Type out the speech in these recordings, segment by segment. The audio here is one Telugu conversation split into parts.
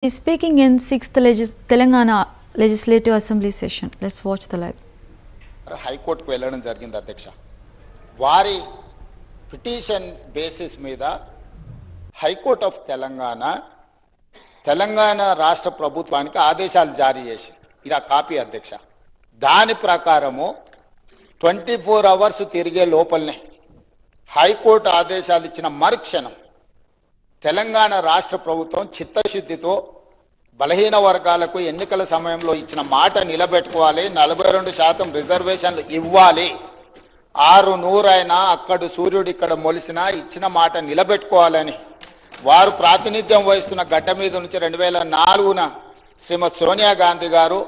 He's speaking in 6th Telangana Legislative Assembly session. Let's watch the live. హైకోర్టుకు వెళ్ళడం జరిగింది అధ్యక్ష. వారి పిటిషన్ బేసిస్ మీద హైకోర్ట్ ఆఫ్ తెలంగాణ రాష్ట్ర ప్రభుత్వానికి ఆదేశాలు జారీ చేసి ఇది ఆ కాపీ అధ్యక్ష. దాని ప్రకారము 24 అవర్స్ తిరిగే లోపలనే హైకోర్టు ఆదేశాలు ఇచ్చిన మరుక్షణం తెలంగాణ రాష్ట్ర ప్రభుత్వం చిత్తశుద్ధితో బలహీన వర్గాలకు ఎన్నికల సమయంలో ఇచ్చిన మాట నిలబెట్టుకోవాలి, 42% రిజర్వేషన్లు ఇవ్వాలి, 600 అయినా అక్కడ సూర్యుడు ఇక్కడ మొలిసినా ఇచ్చిన మాట నిలబెట్టుకోవాలని వారు ప్రాతినిధ్యం వహిస్తున్న గడ్డ మీద నుంచి 2004న శ్రీమతి సోనియా గాంధీ గారు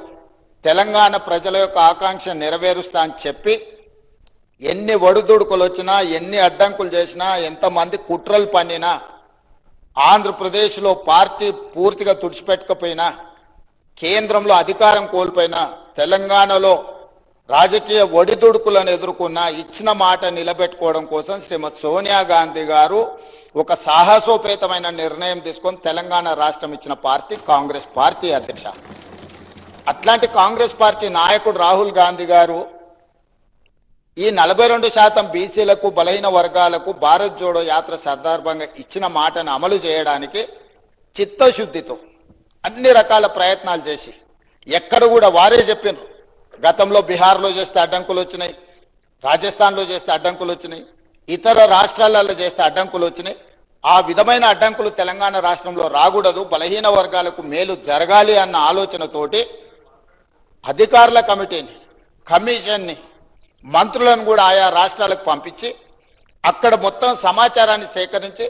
తెలంగాణ ప్రజల యొక్క ఆకాంక్ష నెరవేరుస్తా అని చెప్పి ఎన్ని ఒడిదుడుకులు వచ్చినా ఎన్ని అడ్డంకులు చేసినా ఎంతమంది కుట్రలు పన్నినా ఆంధ్రప్రదేశ్లో పార్టీ పూర్తిగా తుడిచిపెట్టకపోయినా కేంద్రంలో అధికారం కోల్పోయినా తెలంగాణలో రాజకీయ ఒడిదుడుకులను ఎదుర్కొన్న ఇచ్చిన మాట నిలబెట్టుకోవడం కోసం శ్రీమతి సోనియా గాంధీ గారు ఒక సాహసోపేతమైన నిర్ణయం తీసుకొని తెలంగాణ రాష్ట్రం ఇచ్చిన పార్టీ కాంగ్రెస్ పార్టీ అధ్యక్ష. అట్లాంటి కాంగ్రెస్ పార్టీ నాయకుడు రాహుల్ గాంధీ గారు ఈ 42% బీసీలకు బలహీన వర్గాలకు భారత్ జోడో యాత్ర సందర్భంగా ఇచ్చిన మాటను అమలు చేయడానికి చిత్తశుద్ధితో అన్ని రకాల ప్రయత్నాలు చేసి ఎక్కడ కూడా వారే చెప్పినారు. గతంలో బీహార్లో చేస్తే అడ్డంకులు వచ్చినాయి, రాజస్థాన్లో చేస్తే అడ్డంకులు వచ్చినాయి, ఇతర రాష్ట్రాలలో చేస్తే అడ్డంకులు వచ్చినాయి. ఆ విధమైన అడ్డంకులు తెలంగాణ రాష్ట్రంలో రాకూడదు, బలహీన వర్గాలకు మేలు జరగాలి అన్న ఆలోచనతోటి అధికారుల కమిటీని, కమిషన్ని, మంత్రులను కూడా ఆయా రాష్ట్రాలకు పంపించి అక్కడ మొత్తం సమాచారాన్ని సేకరించి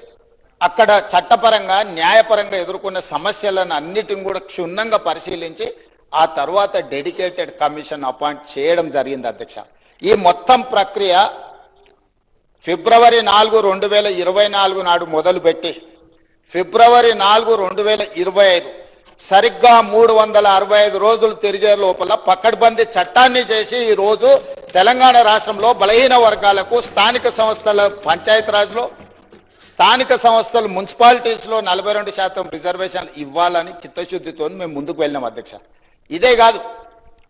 అక్కడ చట్టపరంగా న్యాయపరంగా ఎదుర్కొన్న సమస్యలను అన్నిటిని కూడా క్షుణ్ణంగా పరిశీలించి ఆ తర్వాత డెడికేటెడ్ కమిషన్ అపాయింట్ చేయడం జరిగింది అధ్యక్ష. ఈ మొత్తం ప్రక్రియ ఫిబ్రవరి 4, 2024 నాడు మొదలుపెట్టి ఫిబ్రవరి 4, 2025 సరిగ్గా 365 రోజులు తిరిగే లోపల పకడ్బందీ చట్టాన్ని చేసి ఈ రోజు తెలంగాణ రాష్ట్రంలో బలహీన వర్గాలకు స్థానిక సంస్థల పంచాయతీరాజ్లో, స్థానిక సంస్థలు మున్సిపాలిటీస్లో 42% రిజర్వేషన్లు ఇవ్వాలని చిత్తశుద్ధితో మేము ముందుకు వెళ్ళినాం అధ్యక్ష. ఇదే కాదు,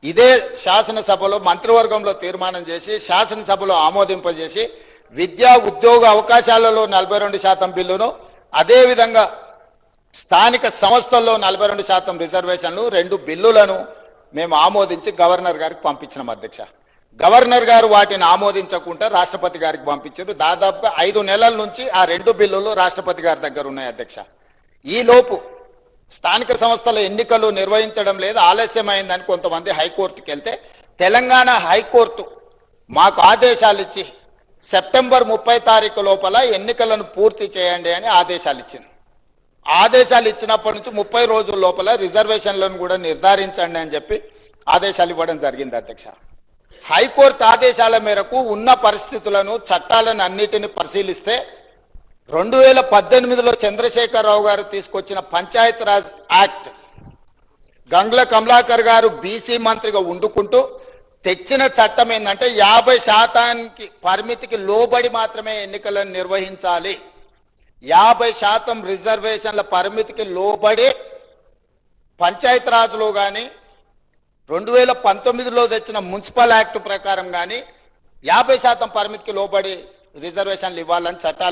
ఇదే శాసనసభలో మంత్రివర్గంలో తీర్మానం చేసి శాసనసభలో ఆమోదింపజేసి విద్యా ఉద్యోగ అవకాశాలలో 42% బిల్లును, అదేవిధంగా స్థానిక సంస్థల్లో 42% రిజర్వేషన్లు 2 బిల్లులను మేము ఆమోదించి గవర్నర్ గారికి పంపించినాం అధ్యక్ష. గవర్నర్ గారు వాటిని ఆమోదించకుండా రాష్ట్రపతి గారికి పంపించారు. దాదాపుగా 5 నెలల నుంచి ఆ 2 బిల్లులు రాష్ట్రపతి గారి దగ్గర ఉన్నాయి అధ్యక్ష. ఈ లోపు స్థానిక సంస్థల ఎన్నికలు నిర్వహించడం లేదు, ఆలస్యమైందని కొంతమంది హైకోర్టుకి వెళ్తే తెలంగాణ హైకోర్టు మాకు ఆదేశాలు ఇచ్చి సెప్టెంబర్ 30 తారీఖు లోపల ఎన్నికలను పూర్తి చేయండి అని ఆదేశాలు ఇచ్చింది. ఆదేశాలు ఇచ్చినప్పటి నుంచి 30 రోజుల లోపల రిజర్వేషన్లను కూడా నిర్ధారించండి అని చెప్పి ఆదేశాలు ఇవ్వడం జరిగింది అధ్యక్ష. హైకోర్టు ఆదేశాల మేరకు ఉన్న పరిస్థితులను, చట్టాలను అన్నిటిని పరిశీలిస్తే 2018లో చంద్రశేఖరరావు గారు తీసుకొచ్చిన పంచాయతీరాజ్ యాక్ట్, గంగ్ల కమలాకర్ గారు బీసీ మంత్రిగా ఉండుకుంటూ తెచ్చిన చట్టం ఏంటంటే 50% పరిమితికి లోబడి మాత్రమే ఎన్నికలను నిర్వహించాలి, 50% రిజర్వేషన్ల పరిమితికి లోబడి పంచాయతీరాజ్లో కానీ 2019లో తెచ్చిన మున్సిపల్ యాక్ట్ ప్రకారం కానీ 50% పరిమితికి లోబడి రిజర్వేషన్లు ఇవ్వాలని చట్టాలు